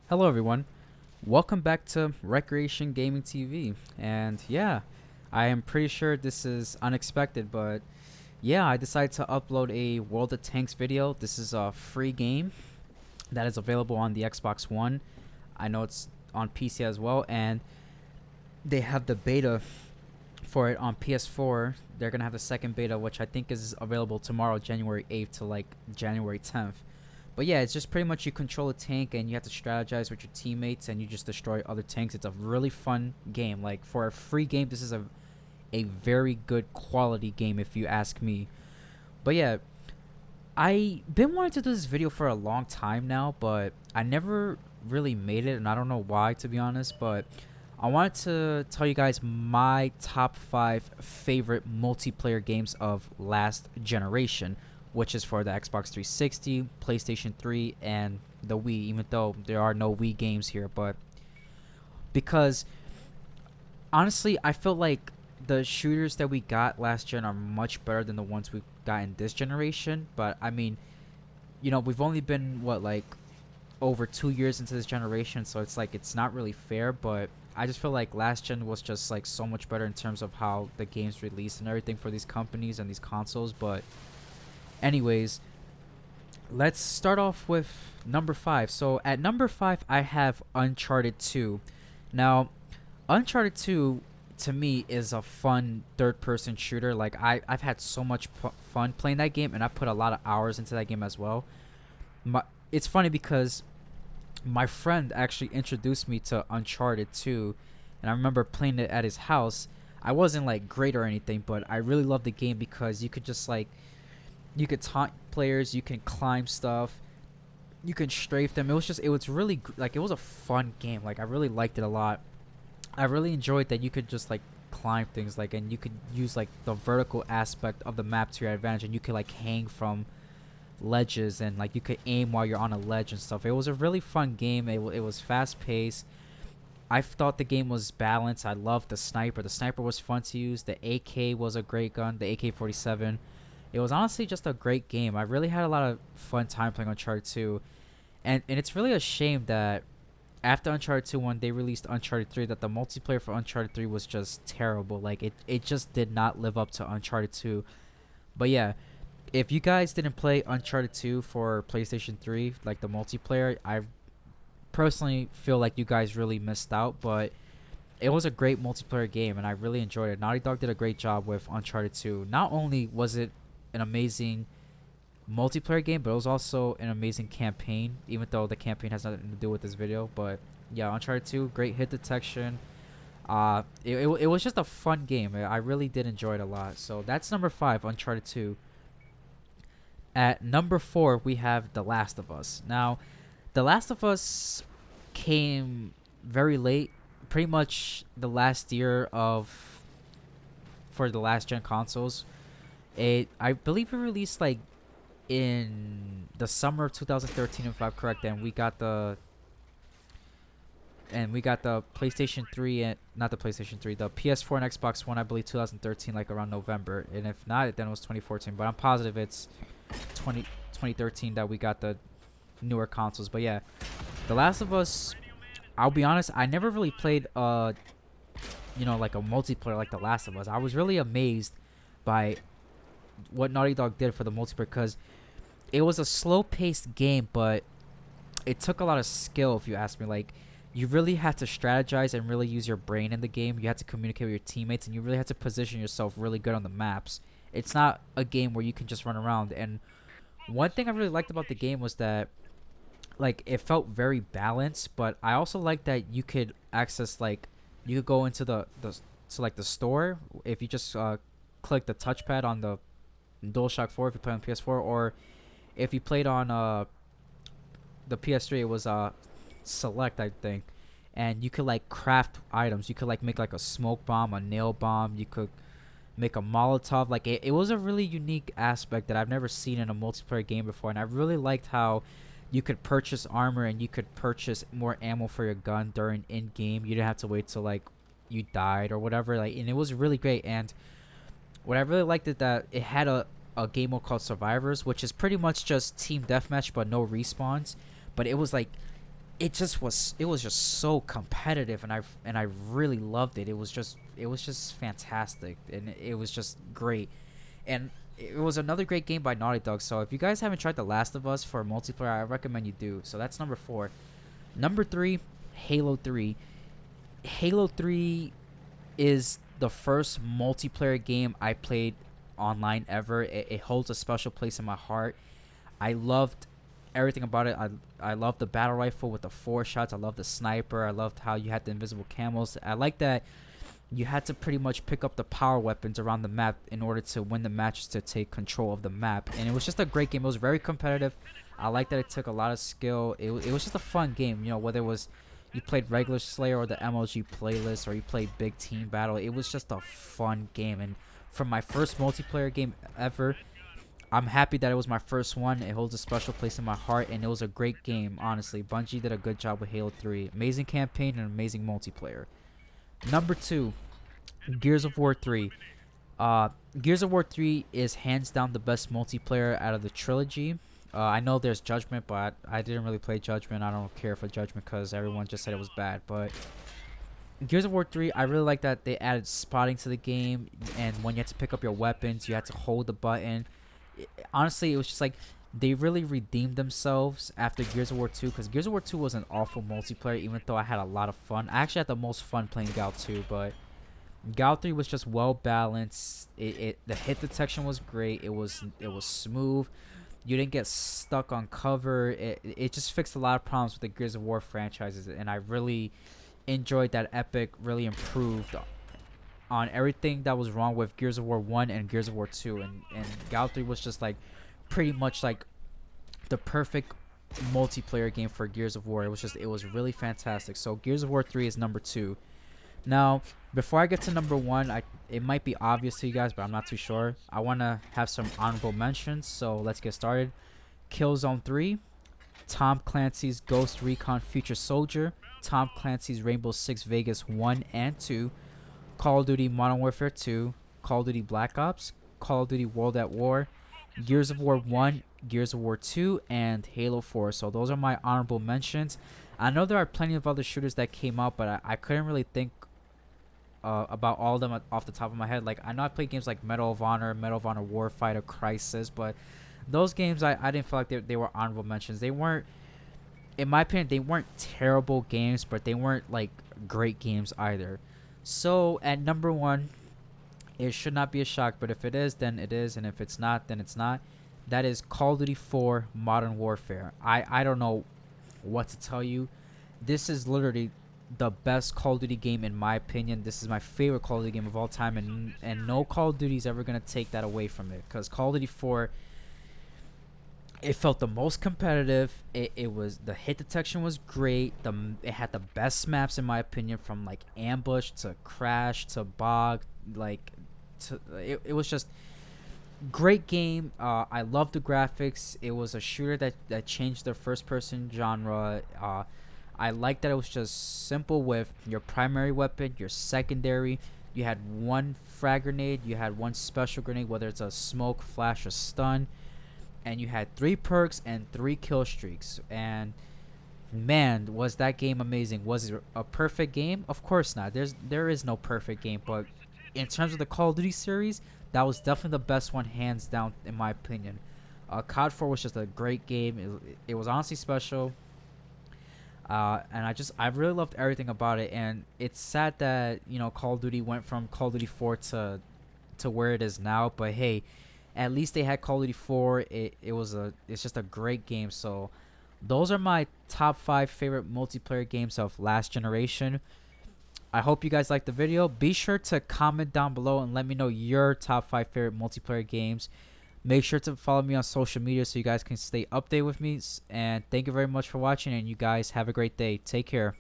Hello, everyone. Welcome back to Recreation Gaming TV. And yeah, I am pretty sure this is unexpected, but yeah, I decided to upload a World of Tanks video. This is a free game that is available on the Xbox One. I know it's on PC as well, and they have the beta for it on PS4. They're gonna have the second beta, which I think is available tomorrow, January 8th to like January 10th. But yeah, it's just pretty much you control a tank and you have to strategize with your teammates and you just destroy other tanks. It's a really fun game. Like for a free game, this is a very good quality game if you ask me. But yeah, I been wanting to do this video for a long time now, but I never really made it and I don't know why, to be honest, but I wanted to tell you guys my top 5 favorite multiplayer games of last generation, which is for the Xbox 360, PlayStation 3, and the Wii, even though there are no Wii games here. But because honestly, I feel like the shooters that we got last gen are much better than the ones we got in this generation. But I mean, we've only been, what, like over 2 years into this generation, so it's like it's not really fair. But I just feel like last gen was just like so much better in terms of how the games released and everything for these companies and these consoles. But anyways, let's start off with number 5. So at number 5, I have Uncharted 2. Now, Uncharted 2 to me is a fun third-person shooter. Like I've had so much fun playing that game, and I put a lot of hours into that game as well. It's funny because my friend actually introduced me to Uncharted 2, and I remember playing it at his house. I wasn't like great or anything, but I really loved the game because you could just like you could taunt players, you can climb stuff, you can strafe them. It was really like it was a fun game. Like I really liked it a lot. I really enjoyed that you could just like climb things, like, and you could use like the vertical aspect of the map to your advantage, and you could like hang from ledges, and like you could aim while you're on a ledge and stuff. It was a really fun game. It was fast paced. I thought the game was balanced. I loved the sniper. The sniper was fun to use. The AK was a great gun. The AK-47. It was honestly just a great game. I really had a lot of fun time playing Uncharted 2. And it's really a shame that after Uncharted 2 when they released Uncharted 3, that the multiplayer for Uncharted 3 was just terrible. Like it just did not live up to Uncharted 2. But yeah, if you guys didn't play Uncharted 2 for PlayStation 3, like the multiplayer, I personally feel like you guys really missed out. But it was a great multiplayer game, and I really enjoyed it. Naughty Dog did a great job with Uncharted 2. Not only was it an amazing multiplayer game, but it was also an amazing campaign, even though the campaign has nothing to do with this video. But yeah, Uncharted 2, great hit detection. It was just a fun game. I really did enjoy it a lot. So that's number 5, Uncharted 2. At number 4, we have The Last of Us. Now, The Last of Us came very late, pretty much the last year of for the last gen consoles. I believe it released like in the summer of 2013, if I'm correct, and we got the PlayStation 3, and not the PlayStation 3, the PS4 and Xbox One, I believe 2013, like around November. And if not, then it was 2014, but I'm positive it's 2013 that we got the newer consoles. But yeah, The Last of Us, I'll be honest, I never really played like a multiplayer like The Last of Us. I was really amazed by what Naughty Dog did for the multiplayer, because it was a slow-paced game, but it took a lot of skill, if you ask me. Like, you really had to strategize and really use your brain in the game. You had to communicate with your teammates, and you really had to position yourself really good on the maps. It's not a game where you can just run around. And one thing I really liked about the game was that, like, it felt very balanced, but I also liked that you could access, like, you could go into the store if you just click the touchpad on the DualShock 4 if you play on PS4, or if you played on the PS3, it was Select, I think. And you could like craft items. You could like make like a smoke bomb, a nail bomb. You could make a Molotov. Like it was a really unique aspect that I've never seen in a multiplayer game before, and I really liked how you could purchase armor and you could purchase more ammo for your gun during in game. You didn't have to wait till like you died or whatever. Like, and it was really great. And what I really liked is that it had a game mode called Survivors, which is pretty much just team deathmatch but no respawns. But it was like it was just so competitive, and I really loved it. It was just fantastic, and it was just great. And it was another great game by Naughty Dog. So if you guys haven't tried The Last of Us for multiplayer, I recommend you do. So that's number 4. Number 3, Halo 3. Halo 3 is the first multiplayer game I played online ever. It holds a special place in my heart. I loved everything about it. I loved the battle rifle with the 4 shots. I loved the sniper. I loved how you had the invisible camos. I like that you had to pretty much pick up the power weapons around the map in order to win the matches, to take control of the map. And it was just a great game. It was very competitive. I like that it took a lot of skill. It was just a fun game, you know, whether it was you played regular Slayer or the MLG playlist, or you played big team battle. It was just a fun game. And from my first multiplayer game ever, I'm happy that it was my first one. It holds a special place in my heart, and it was a great game, honestly. Bungie did a good job with Halo 3. Amazing campaign and amazing multiplayer. Number 2, Gears of War 3. Gears of War 3 is hands down the best multiplayer out of the trilogy. I know there's Judgment, but I didn't really play Judgment. I don't care for Judgment because everyone just said it was bad. But Gears of War 3, I really like that they added spotting to the game, and when you had to pick up your weapons, you had to hold the button. Honestly, it was just like they really redeemed themselves after Gears of War 2, because Gears of War 2 was an awful multiplayer, even though I had a lot of fun. I actually had the most fun playing Gal 2, but Gal 3 was just well balanced. The hit detection was great. It was smooth. You didn't get stuck on cover. It just fixed a lot of problems with the Gears of War franchises, and I really enjoyed that Epic really improved on everything that was wrong with Gears of War 1 and Gears of War 2, and Gal 3 was just like pretty much like the perfect multiplayer game for Gears of War. It was really fantastic. So Gears of War 3 is number 2. Now, before I get to number 1, it might be obvious to you guys, but I'm not too sure. I want to have some honorable mentions, so let's get started. Killzone 3, Tom Clancy's Ghost Recon Future Soldier, Tom Clancy's Rainbow Six Vegas 1 and 2, Call of Duty Modern Warfare 2, Call of Duty Black Ops, Call of Duty World at War, Gears of War 1, Gears of War 2, and Halo 4. So those are my honorable mentions. I know there are plenty of other shooters that came out, but I couldn't really think about all of them off the top of my head. Like, I know I played games like Medal of Honor Warfighter, Crysis, but those games I didn't feel like they were honorable mentions. They weren't, in my opinion, they weren't terrible games, but they weren't like great games either. So at number 1, it should not be a shock, but if it is, then it is, and if it's not, then it's not. That is Call of Duty 4 Modern Warfare. I don't know what to tell you. This is literally the best Call of Duty game in my opinion. This is my favorite Call of Duty game of all time, and no Call of Duty is ever going to take that away from it, because Call of Duty 4, it felt the most competitive. It was, the hit detection was great. It had the best maps in my opinion, from like ambush to crash to bog, like it was just great game. I love the graphics. It was a shooter that changed the first person genre. I like that it was just simple with your primary weapon, your secondary. You had one frag grenade, you had one special grenade, whether it's a smoke, flash, or stun, and you had 3 perks and 3 kill streaks. And man, was that game amazing. Was it a perfect game? Of course not. There is no perfect game, but in terms of the Call of Duty series, that was definitely the best one, hands down, in my opinion. COD 4 was just a great game. It was honestly special. And I really loved everything about it. And it's sad that, you know, Call of Duty went from Call of Duty 4 to where it is now. But hey, at least they had Call of Duty 4. It's just a great game. So those are my top 5 favorite multiplayer games of last generation. I hope you guys liked the video. Be sure to comment down below and let me know your top 5 favorite multiplayer games. Make sure to follow me on social media so you guys can stay updated with me. And thank you very much for watching, and you guys have a great day. Take care.